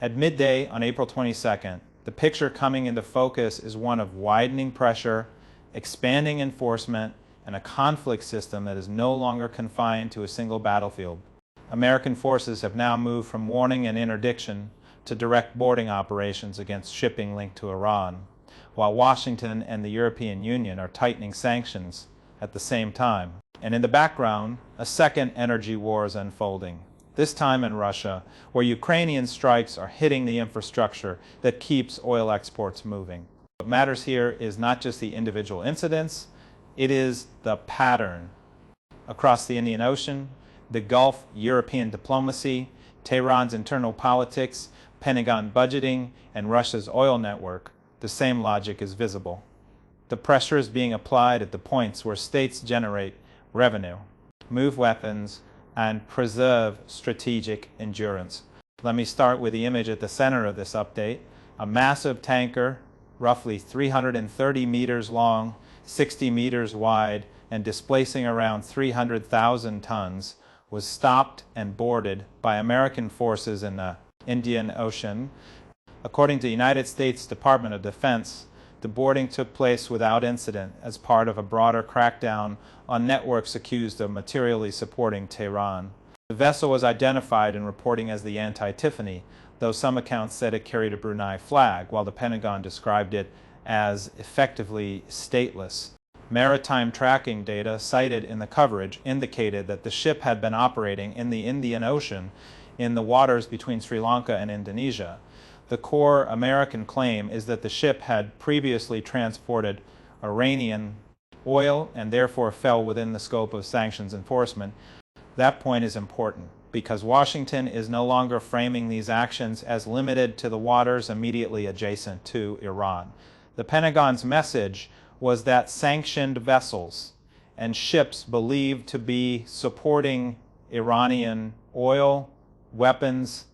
At midday on April 22nd, the picture coming into focus is one of widening pressure, expanding enforcement, and a conflict system that is no longer confined to a single battlefield. American forces have now moved from warning and interdiction to direct boarding operations against shipping linked to Iran, while Washington and the European Union are tightening sanctions at the same time. And in the background, a second energy war is unfolding, this time in Russia, where Ukrainian strikes are hitting the infrastructure that keeps oil exports moving. What matters here is not just the individual incidents, it is the pattern. Across the Indian Ocean, the Gulf, European diplomacy, Tehran's internal politics, Pentagon budgeting, and Russia's oil network, the same logic is visible. The pressure is being applied at the points where states generate revenue, move weapons, and preserve strategic endurance. Let me start with the image at the center of this update. A massive tanker, roughly 330 meters long, 60 meters wide, and displacing around 300,000 tons, was stopped and boarded by American forces in the Indian Ocean. According to the United States Department of Defense, the boarding took place without incident as part of a broader crackdown on networks accused of materially supporting Tehran. The vessel was identified in reporting as the Anti-Tiffany, though some accounts said it carried a Brunei flag, while the Pentagon described it as effectively stateless. Maritime tracking data cited in the coverage indicated that the ship had been operating in the Indian Ocean in the waters between Sri Lanka and Indonesia. The core American claim is that the ship had previously transported Iranian oil and therefore fell within the scope of sanctions enforcement. That point is important because Washington is no longer framing these actions as limited to the waters immediately adjacent to Iran. The Pentagon's message was that sanctioned vessels and ships believed to be supporting Iranian oil, weapons,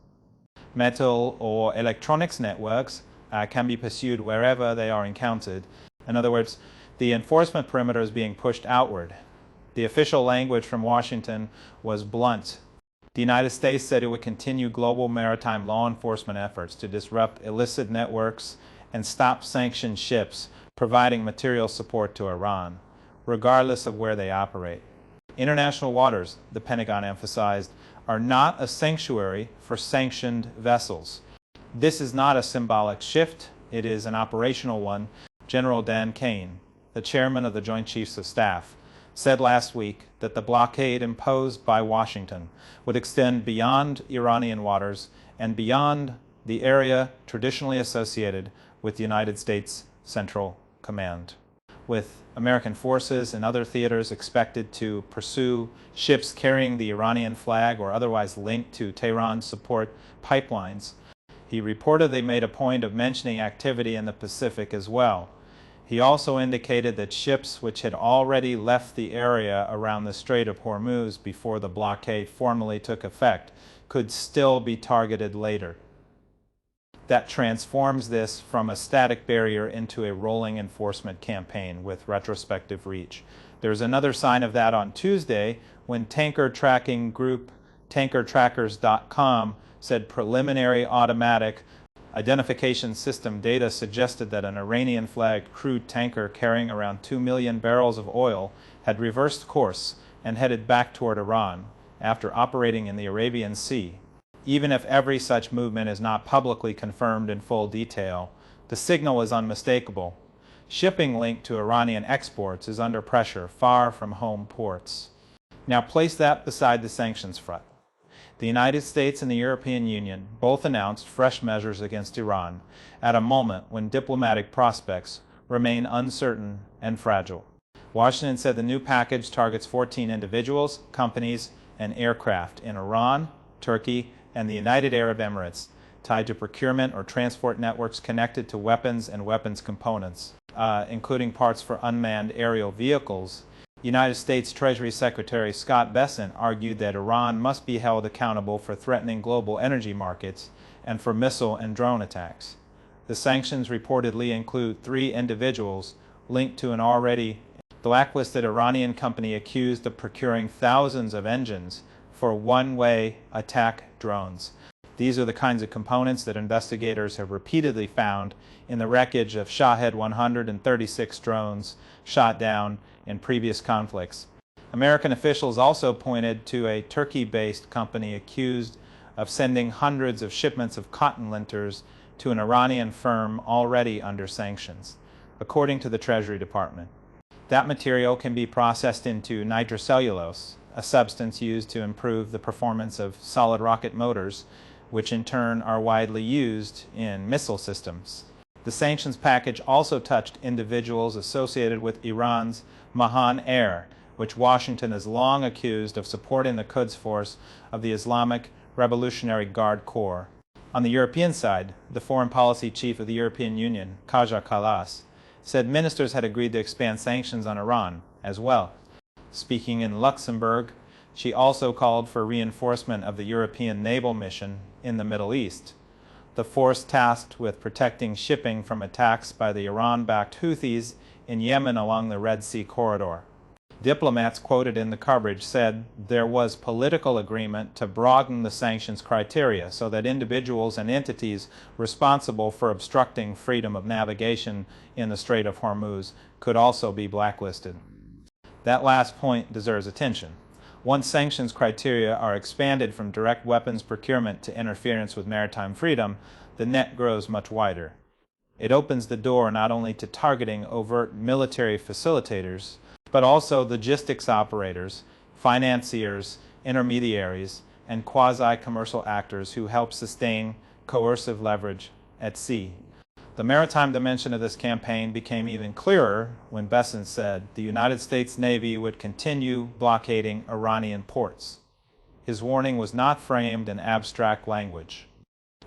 metal, or electronics networks can be pursued wherever they are encountered. In other words, the enforcement perimeter is being pushed outward. The official language from Washington was blunt. The United States said it would continue global maritime law enforcement efforts to disrupt illicit networks and stop sanctioned ships providing material support to Iran, regardless of where they operate. International waters, the Pentagon emphasized, are not a sanctuary for sanctioned vessels. This is not a symbolic shift, it is an operational one. General Dan Kane, the chairman of the Joint Chiefs of Staff, said last week that the blockade imposed by Washington would extend beyond Iranian waters and beyond the area traditionally associated with the United States Central Command, with American forces and other theaters expected to pursue ships carrying the Iranian flag or otherwise linked to Tehran support pipelines. He reportedly made a point of mentioning activity in the Pacific as well. He also indicated that ships which had already left the area around the Strait of Hormuz before the blockade formally took effect could still be targeted later. That transforms this from a static barrier into a rolling enforcement campaign with retrospective reach. There's another sign of that on Tuesday when tanker tracking group tankertrackers.com said preliminary automatic identification system data suggested that an Iranian-flagged crude tanker carrying around 2 million barrels of oil had reversed course and headed back toward Iran after operating in the Arabian Sea. Even if every such movement is not publicly confirmed in full detail, the signal is unmistakable. Shipping linked to Iranian exports is under pressure far from home ports. Now place that beside the sanctions front. The United States and the European Union both announced fresh measures against Iran at a moment when diplomatic prospects remain uncertain and fragile. Washington said the new package targets 14 individuals, companies, and aircraft in Iran, Turkey, and the United Arab Emirates tied to procurement or transport networks connected to weapons and weapons components, including parts for unmanned aerial vehicles. United States Treasury Secretary Scott Bessent argued that Iran must be held accountable for threatening global energy markets and for missile and drone attacks. The sanctions reportedly include 3 individuals linked to an already blacklisted Iranian company accused of procuring thousands of engines for one-way attack drones. These are the kinds of components that investigators have repeatedly found in the wreckage of Shahed 136 drones shot down in previous conflicts. American officials also pointed to a Turkey-based company accused of sending hundreds of shipments of cotton linters to an Iranian firm already under sanctions, according to the Treasury Department. That material can be processed into nitrocellulose, a substance used to improve the performance of solid rocket motors, which in turn are widely used in missile systems. The sanctions package also touched individuals associated with Iran's Mahan Air, which Washington has long accused of supporting the Quds Force of the Islamic Revolutionary Guard Corps. On the European side, the foreign policy chief of the European Union, Kaja Kallas, said ministers had agreed to expand sanctions on Iran as well. Speaking in Luxembourg, she also called for reinforcement of the European naval mission in the Middle East, the force tasked with protecting shipping from attacks by the Iran-backed Houthis in Yemen along the Red Sea corridor. Diplomats quoted in the coverage said there was political agreement to broaden the sanctions criteria so that individuals and entities responsible for obstructing freedom of navigation in the Strait of Hormuz could also be blacklisted. That last point deserves attention. Once sanctions criteria are expanded from direct weapons procurement to interference with maritime freedom, the net grows much wider. It opens the door not only to targeting overt military facilitators, but also logistics operators, financiers, intermediaries, and quasi-commercial actors who help sustain coercive leverage at sea. The maritime dimension of this campaign became even clearer when Bessent said the United States Navy would continue blockading Iranian ports. His warning was not framed in abstract language.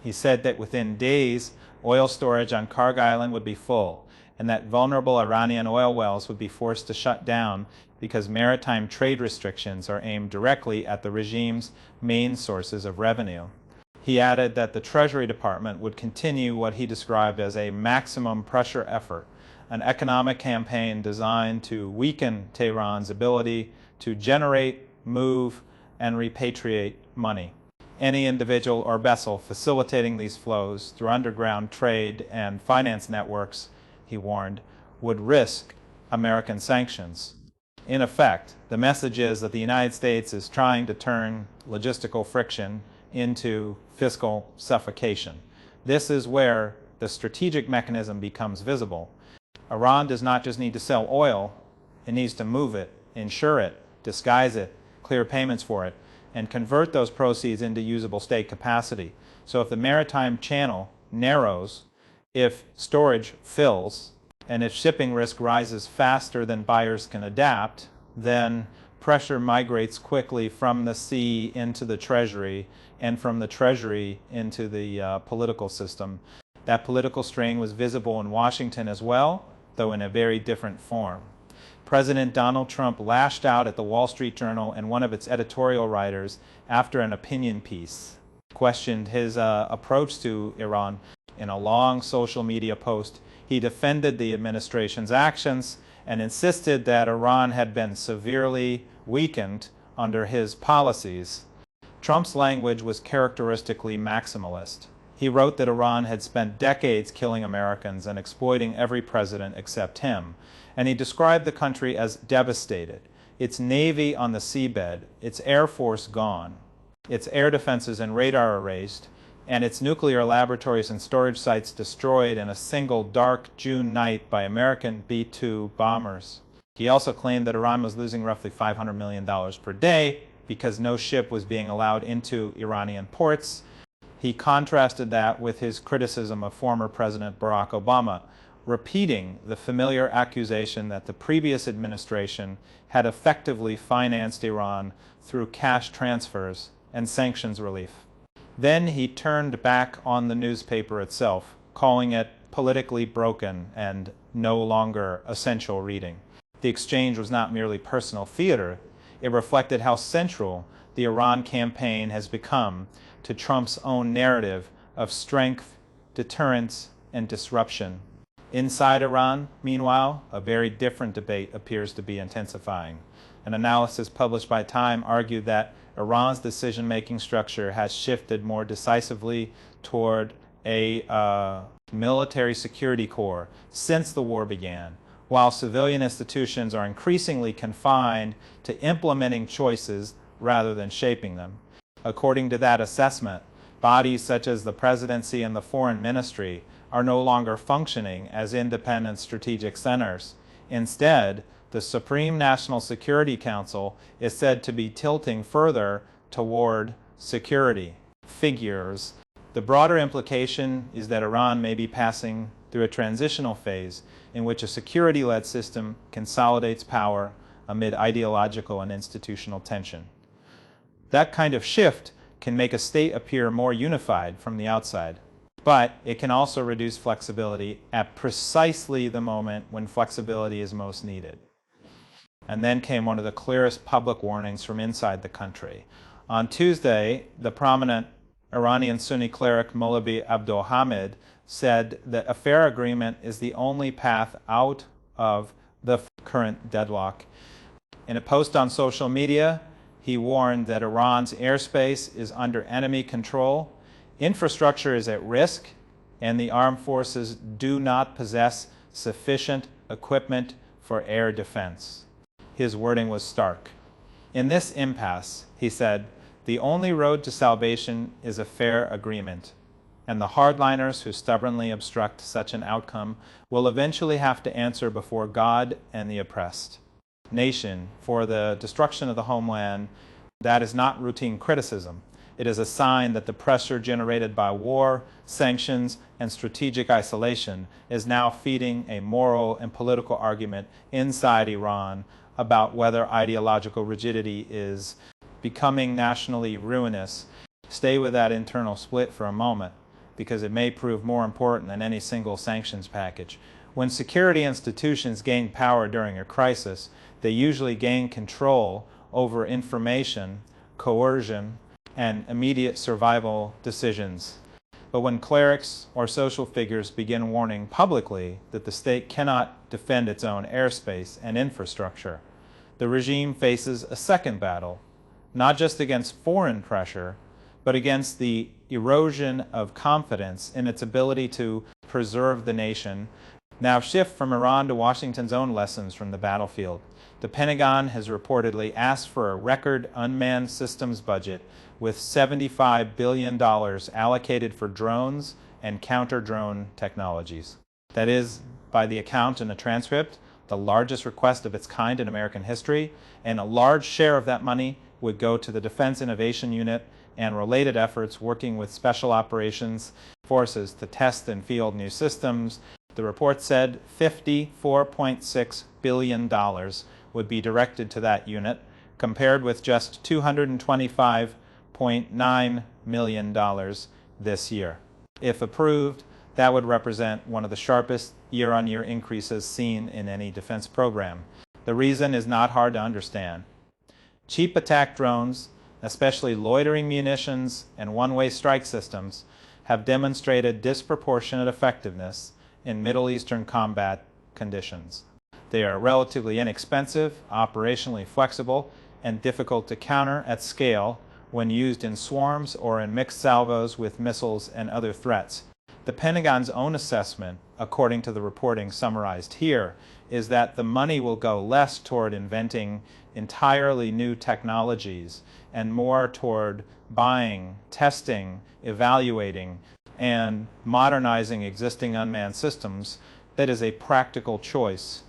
He said that within days, oil storage on Karg Island would be full, and that vulnerable Iranian oil wells would be forced to shut down because maritime trade restrictions are aimed directly at the regime's main sources of revenue. He added that the Treasury Department would continue what he described as a maximum pressure effort, an economic campaign designed to weaken Tehran's ability to generate, move, and repatriate money. Any individual or vessel facilitating these flows through underground trade and finance networks, he warned, would risk American sanctions. In effect, the message is that the United States is trying to turn logistical friction into fiscal suffocation. This is where the strategic mechanism becomes visible. Iran does not just need to sell oil, it needs to move it, insure it, disguise it, clear payments for it, and convert those proceeds into usable state capacity. So if the maritime channel narrows, if storage fills, and if shipping risk rises faster than buyers can adapt, then pressure migrates quickly from the sea into the Treasury, and from the Treasury into the political system. That political strain was visible in Washington as well, though in a very different form. President Donald Trump lashed out at the Wall Street Journal and one of its editorial writers after an opinion piece questioned his approach to Iran. In a long social media post, he defended the administration's actions and insisted that Iran had been severely weakened under his policies. Trump's language was characteristically maximalist. He wrote that Iran had spent decades killing Americans and exploiting every president except him, and he described the country as devastated, its navy on the seabed, its air force gone, its air defenses and radar erased, and its nuclear laboratories and storage sites destroyed in a single dark June night by American B-2 bombers. He also claimed that Iran was losing roughly $500 million per day because no ship was being allowed into Iranian ports. He contrasted that with his criticism of former President Barack Obama, repeating the familiar accusation that the previous administration had effectively financed Iran through cash transfers and sanctions relief. Then he turned back on the newspaper itself, calling it politically broken and no longer essential reading. The exchange was not merely personal theater, it reflected how central the Iran campaign has become to Trump's own narrative of strength, deterrence, and disruption. Inside Iran, meanwhile, a very different debate appears to be intensifying. An analysis published by Time argued that Iran's decision-making structure has shifted more decisively toward a military security corps since the war began, while civilian institutions are increasingly confined to implementing choices rather than shaping them. According to that assessment, bodies such as the presidency and the foreign ministry are no longer functioning as independent strategic centers. Instead, the Supreme National Security Council is said to be tilting further toward security figures. The broader implication is that Iran may be passing through a transitional phase in which a security-led system consolidates power amid ideological and institutional tension. That kind of shift can make a state appear more unified from the outside, but it can also reduce flexibility at precisely the moment when flexibility is most needed. And then came one of the clearest public warnings from inside the country. On Tuesday, the prominent Iranian Sunni cleric Maulvi Abdul Hamid said that a fair agreement is the only path out of the current deadlock. In a post on social media, he warned that Iran's airspace is under enemy control, infrastructure is at risk, and the armed forces do not possess sufficient equipment for air defense. His wording was stark. In this impasse, he said, the only road to salvation is a fair agreement, and the hardliners who stubbornly obstruct such an outcome will eventually have to answer before God and the oppressed nation for the destruction of the homeland. That is not routine criticism. It is a sign that the pressure generated by war, sanctions, and strategic isolation is now feeding a moral and political argument inside Iran about whether ideological rigidity is becoming nationally ruinous. Stay with that internal split for a moment, because it may prove more important than any single sanctions package. When security institutions gain power during a crisis, they usually gain control over information, coercion, and immediate survival decisions. But when clerics or social figures begin warning publicly that the state cannot defend its own airspace and infrastructure, the regime faces a second battle, not just against foreign pressure, but against the erosion of confidence in its ability to preserve the nation. Now shift from Iran to Washington's own lessons from the battlefield. The Pentagon has reportedly asked for a record unmanned systems budget with $75 billion allocated for drones and counter-drone technologies. That is, by the account in the transcript, the largest request of its kind in American history, and a large share of that money would go to the Defense Innovation Unit and related efforts working with Special Operations Forces to test and field new systems. The report said $54.6 billion would be directed to that unit, compared with just $225.9 million this year. If approved, that would represent one of the sharpest year-on-year increases seen in any defense program. The reason is not hard to understand. Cheap attack drones, especially loitering munitions and one-way strike systems, have demonstrated disproportionate effectiveness in Middle Eastern combat conditions. They are relatively inexpensive, operationally flexible, and difficult to counter at scale when used in swarms or in mixed salvos with missiles and other threats. The Pentagon's own assessment, according to the reporting summarized here, is that the money will go less toward inventing entirely new technologies and more toward buying, testing, evaluating, and modernizing existing unmanned systems. That is a practical choice.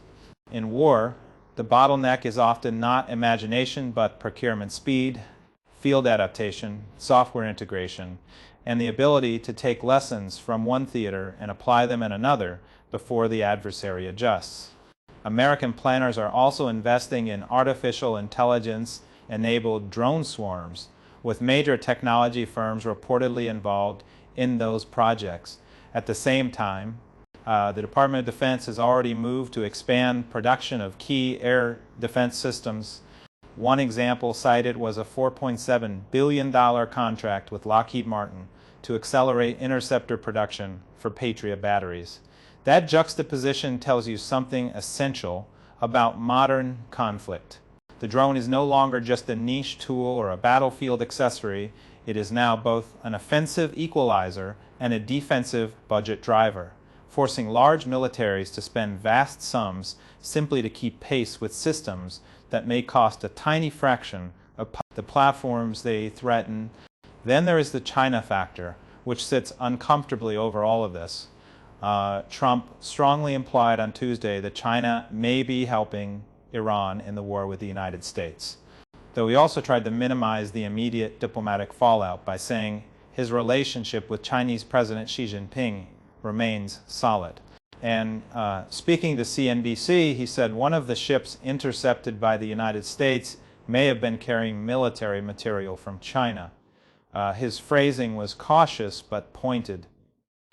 In war, the bottleneck is often not imagination but procurement speed, field adaptation, software integration, and the ability to take lessons from one theater and apply them in another before the adversary adjusts. American planners are also investing in artificial intelligence-enabled drone swarms, with major technology firms reportedly involved in those projects. At the same time, the Department of Defense has already moved to expand production of key air defense systems. One example cited was a $4.7 billion contract with Lockheed Martin to accelerate interceptor production for Patriot batteries. That juxtaposition tells you something essential about modern conflict. The drone is no longer just a niche tool or a battlefield accessory. It is now both an offensive equalizer and a defensive budget driver, forcing large militaries to spend vast sums simply to keep pace with systems that may cost a tiny fraction of the platforms they threaten. Then there is the China factor, which sits uncomfortably over all of this. Trump strongly implied on Tuesday that China may be helping Iran in the war with the United States, though he also tried to minimize the immediate diplomatic fallout by saying his relationship with Chinese President Xi Jinping remains solid. And speaking to CNBC, he said one of the ships intercepted by the United States may have been carrying military material from China. His phrasing was cautious but pointed.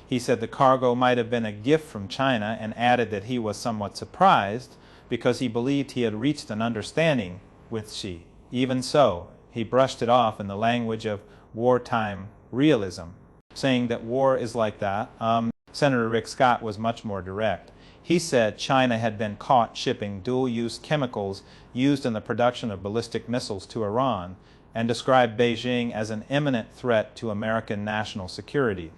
He said the cargo might have been a gift from China and added that he was somewhat surprised because he believed he had reached an understanding with Xi. Even so, he brushed it off in the language of wartime realism, saying that war is like that. Senator Rick Scott was much more direct. He said China had been caught shipping dual-use chemicals used in the production of ballistic missiles to Iran and described Beijing as an imminent threat to American national security.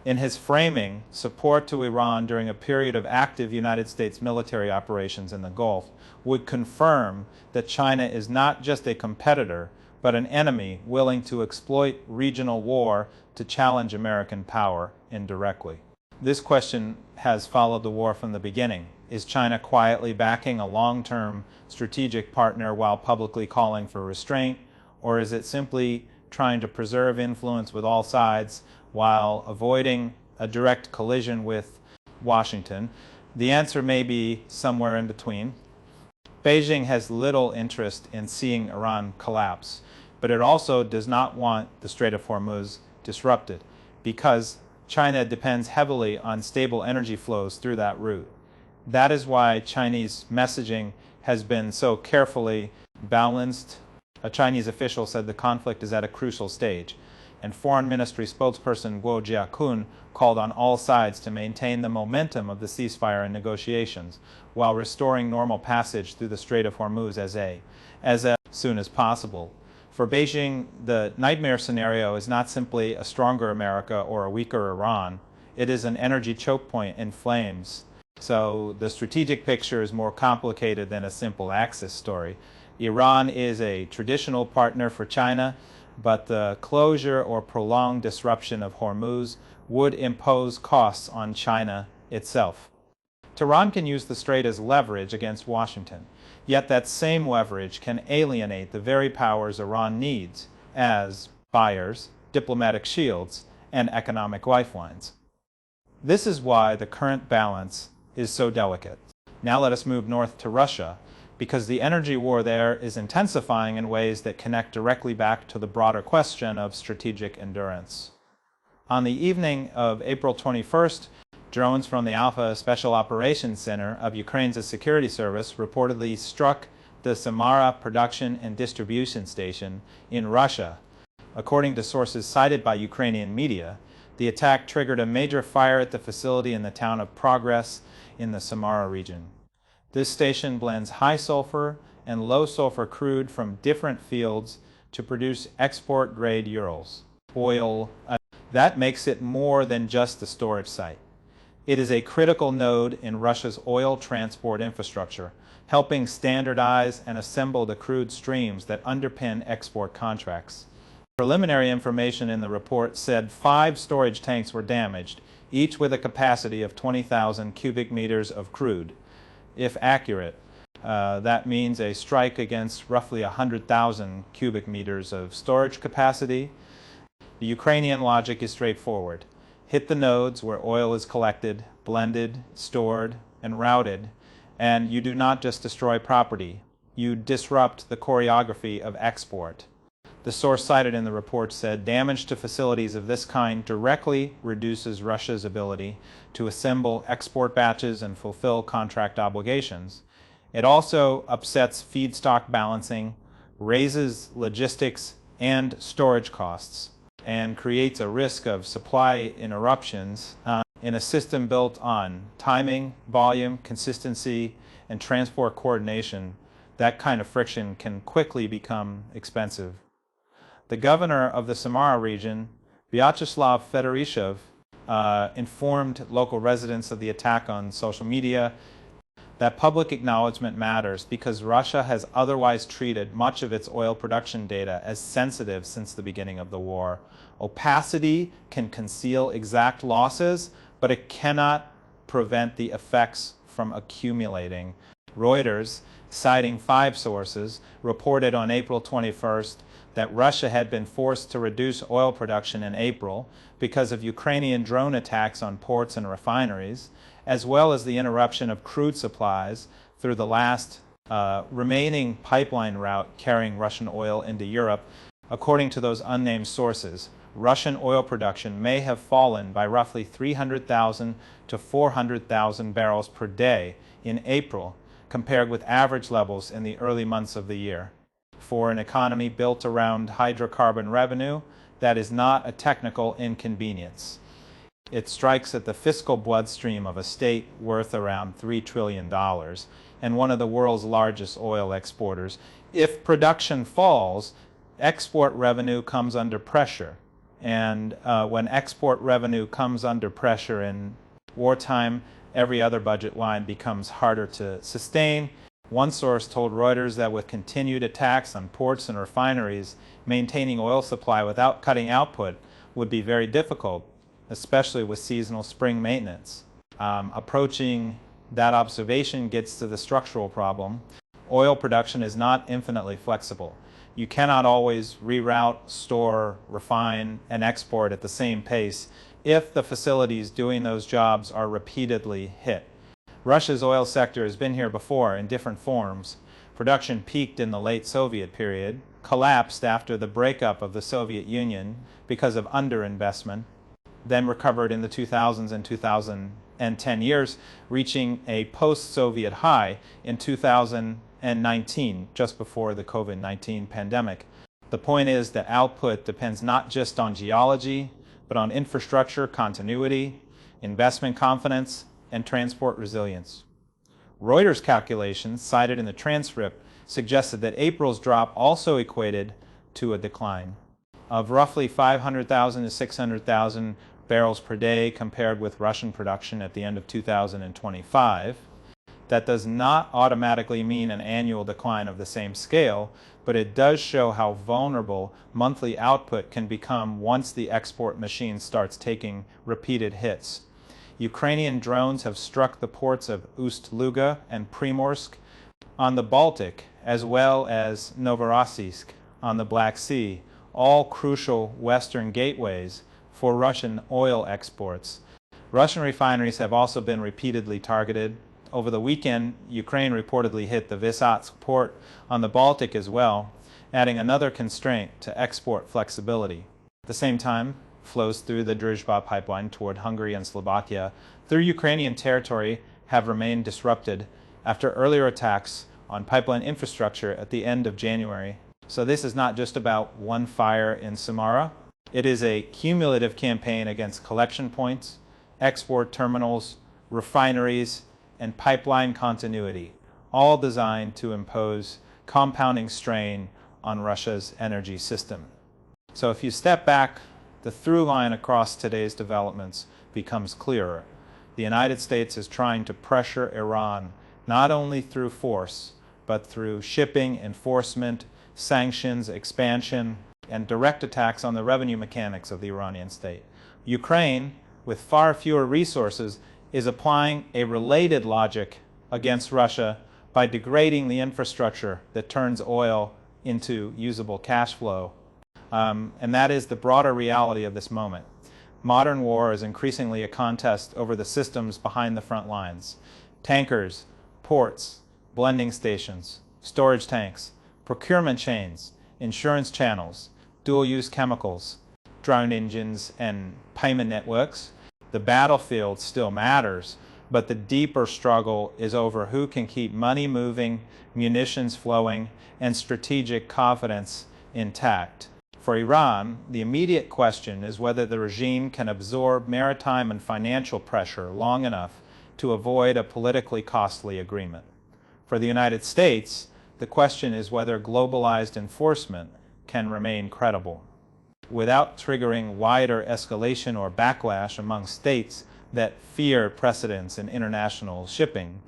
In his framing, support to Iran during a period of active United States military operations in the Gulf would confirm that China is not just a competitor, but an enemy willing to exploit regional war to challenge American power indirectly. This question has followed the war from the beginning. Is China quietly backing a long-term strategic partner while publicly calling for restraint, or is it simply trying to preserve influence with all sides while avoiding a direct collision with Washington? The answer may be somewhere in between. Beijing has little interest in seeing Iran collapse, but it also does not want the Strait of Hormuz disrupted because China depends heavily on stable energy flows through that route. That is why Chinese messaging has been so carefully balanced. A Chinese official said the conflict is at a crucial stage, and Foreign Ministry spokesperson Guo Jiakun called on all sides to maintain the momentum of the ceasefire and negotiations while restoring normal passage through the Strait of Hormuz as soon as possible. For Beijing, the nightmare scenario is not simply a stronger America or a weaker Iran. It is an energy choke point in flames. So the strategic picture is more complicated than a simple Axis story. Iran is a traditional partner for China, but the closure or prolonged disruption of Hormuz would impose costs on China itself. Tehran can use the strait as leverage against Washington. Yet that same leverage can alienate the very powers Iran needs as buyers, diplomatic shields, and economic lifelines. This is why the current balance is so delicate. Now let us move north to Russia, because the energy war there is intensifying in ways that connect directly back to the broader question of strategic endurance. On the evening of April 21st, drones from the Alpha Special Operations Center of Ukraine's security service reportedly struck the Samara production and distribution station in Russia. According to sources cited by Ukrainian media, the attack triggered a major fire at the facility in the town of Progress in the Samara region. This station blends high sulfur and low sulfur crude from different fields to produce export-grade Urals oil. That makes it more than just a storage site. It is a critical node in Russia's oil transport infrastructure, helping standardize and assemble the crude streams that underpin export contracts. Preliminary information in the report said 5 storage tanks were damaged, each with a capacity of 20,000 cubic meters of crude. If accurate, that means a strike against roughly 100,000 cubic meters of storage capacity. The Ukrainian logic is straightforward. Hit the nodes where oil is collected, blended, stored, and routed, and you do not just destroy property, you disrupt the choreography of export. The source cited in the report said damage to facilities of this kind directly reduces Russia's ability to assemble export batches and fulfill contract obligations. It also upsets feedstock balancing, raises logistics and storage costs, and creates a risk of supply interruptions in a system built on timing, volume, consistency, and transport coordination. that kind of friction can quickly become expensive. The governor of the Samara region, Vyacheslav Fedorishev, informed local residents of the attack on social media that public acknowledgement matters because Russia has otherwise treated much of its oil production data as sensitive since the beginning of the war. Opacity can conceal exact losses, but it cannot prevent the effects from accumulating. Reuters, citing 5 sources, reported on April 21st that Russia had been forced to reduce oil production in April because of Ukrainian drone attacks on ports and refineries, as well as the interruption of crude supplies through the last remaining pipeline route carrying Russian oil into Europe. According to those unnamed sources, Russian oil production may have fallen by roughly 300,000 to 400,000 barrels per day in April, compared with average levels in the early months of the year. For an economy built around hydrocarbon revenue, that is not a technical inconvenience. It strikes at the fiscal bloodstream of a state worth around $3 trillion and one of the world's largest oil exporters. If production falls, export revenue comes under pressure. And when export revenue comes under pressure in wartime, every other budget line becomes harder to sustain. One source told Reuters that with continued attacks on ports and refineries, maintaining oil supply without cutting output would be very difficult, especially with seasonal spring maintenance. Approaching that observation gets to the structural problem. Oil production is not infinitely flexible. You cannot always reroute, store, refine, and export at the same pace if the facilities doing those jobs are repeatedly hit. Russia's oil sector has been here before in different forms. Production peaked in the late Soviet period, collapsed after the breakup of the Soviet Union because of underinvestment, then recovered in the 2000s and 2010 years, reaching a post-Soviet high in 2019, just before the COVID-19 pandemic. The point is that output depends not just on geology, but on infrastructure continuity, investment confidence, and transport resilience. Reuters calculations, cited in the transcript, suggested that April's drop also equated to a decline of roughly 500,000 to 600,000 barrels per day compared with Russian production at the end of 2025. That does not automatically mean an annual decline of the same scale, but it does show how vulnerable monthly output can become once the export machine starts taking repeated hits. Ukrainian drones have struck the ports of Ust-Luga and Primorsk on the Baltic, as well as Novorossiysk on the Black Sea, all crucial western gateways for Russian oil exports. Russian refineries have also been repeatedly targeted. Over the weekend, Ukraine reportedly hit the Vysotsk port on the Baltic as well, adding another constraint to export flexibility. At the same time, flows through the Druzhba pipeline toward Hungary and Slovakia through Ukrainian territory have remained disrupted after earlier attacks on pipeline infrastructure at the end of January. So this is not just about one fire in Samara. It is a cumulative campaign against collection points, export terminals, refineries, and pipeline continuity, all designed to impose compounding strain on Russia's energy system. So if you step back, the through line across today's developments becomes clearer. The United States is trying to pressure Iran not only through force, but through shipping, enforcement, sanctions, expansion, and direct attacks on the revenue mechanics of the Iranian state. Ukraine, with far fewer resources, is applying a related logic against Russia by degrading the infrastructure that turns oil into usable cash flow. And that is the broader reality of this moment. Modern war is increasingly a contest over the systems behind the front lines. Tankers, ports, blending stations, storage tanks, procurement chains, insurance channels, dual-use chemicals, drone engines, and payment networks. The battlefield still matters, but the deeper struggle is over who can keep money moving, munitions flowing, and strategic confidence intact. For Iran, the immediate question is whether the regime can absorb maritime and financial pressure long enough to avoid a politically costly agreement. For the United States, The question is whether globalized enforcement can remain credible without triggering wider escalation or backlash among states that fear precedents in international shipping.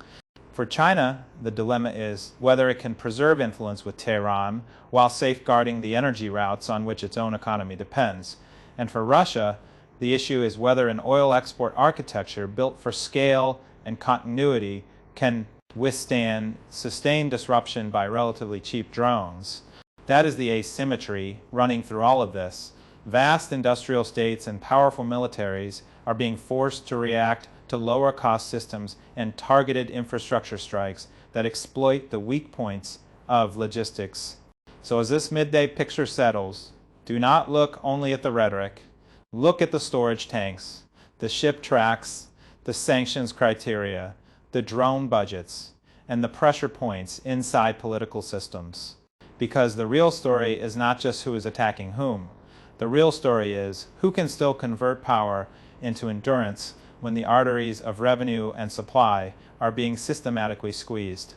For China, the dilemma is whether it can preserve influence with Tehran while safeguarding the energy routes on which its own economy depends. And for Russia, the issue is whether an oil export architecture built for scale and continuity can withstand sustained disruption by relatively cheap drones. That is the asymmetry running through all of this. Vast industrial states and powerful militaries are being forced to react to lower cost systems and targeted infrastructure strikes that exploit the weak points of logistics. So as this midday picture settles, do not look only at the rhetoric. Look at the storage tanks, the ship tracks, the sanctions criteria, the drone budgets, and the pressure points inside political systems. Because the real story is not just who is attacking whom. The real story is who can still convert power into endurance when the arteries of revenue and supply are being systematically squeezed.